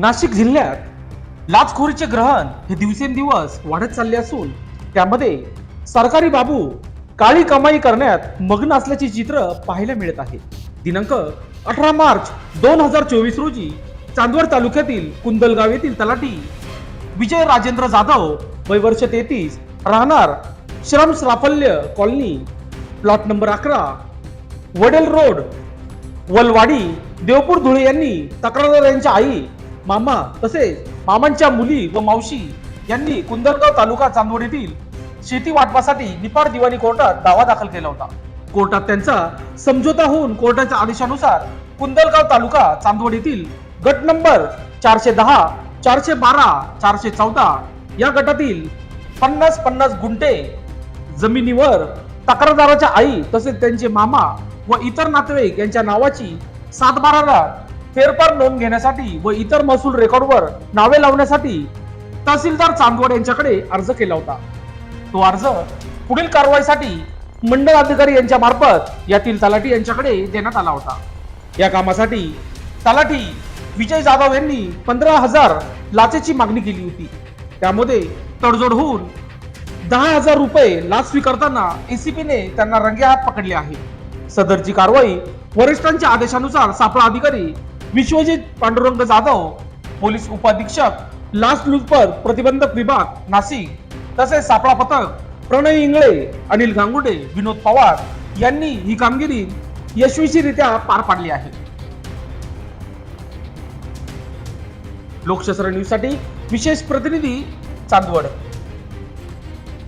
नाशिक जिल्ह्यात लाचखोरीचे ग्रहण हे दिवसेंदिवस वाढत चालले असून त्यामध्ये सरकारी बाबू काळी कमाई करण्यात मग्न असल्याचे चित्र पाहायला मिळत आहे। दिनांक 18 मार्च 2024 रोजी चांदवड तालुक्यातील कुंदलगाव येथील तलाठी विजय राजेंद्र जाधव वय वर्ष 33 राहणार Shram Saphalya colony plot number 11 Wadel road Walwadi Deopur Dhule यांनी तक्रारदारांच्या आई मामा तसेच मामांच्या मुली व मावशी यांनी कुंदलगाव तालुका चांदवड येथील शेती वाटपासाठी निपाड दिवाणी कोर्टात दावा दाखल केला होता। कोर्टात त्यांचा समझोता होऊन कोर्टाच्या आदेशानुसार कुंदलगाव तालुका चांदवड येथील गट नंबर 410, 412, 414 या गटातील 50 गुंठे जमिनीवर तक्रारदाराच्या आई तसेच त्यांचे मामा व इतर नातेवाईक यांच्या नावाची 7/12 फेरफार नोंद घेण्यासाठी व इतर महसूल रेकॉर्डवर नावे लावण्यासाठी तहसीलदार चांदवड यांच्याकडे अर्ज केला होता। तो अर्ज पुढील कारवाईसाठी मंडळ अधिकारी यांच्या मार्फत यातील तलाठी यांच्याकडे देण्यात आला होता। या कामासाठी तलाठी विजय जाधव यांनी 15,000 लाचेची मागणी केली होती। त्यामध्ये तडजोड होऊन 10,000 रुपये लाच स्वीकारताना एसीपीने त्यांना रंगेहात पकडले आहे। सदरची कारवाई वरिष्ठांच्या आदेशानुसार सापळा अधिकारी विश्वजित पांडुरंग जाधव, पोलीस उपाधीक्षक लाचलुचपत प्रतिबंधक विभाग नाशिक तसेच सापळा पथक प्रणय इंगळे, अनिल गांगुडे, विनोद पवार यांनी ही कामगिरी यशस्वीरित्या पार पाडली आहे। लोकशास्त्र न्यूज साठी विशेष प्रतिनिधी चांदवड।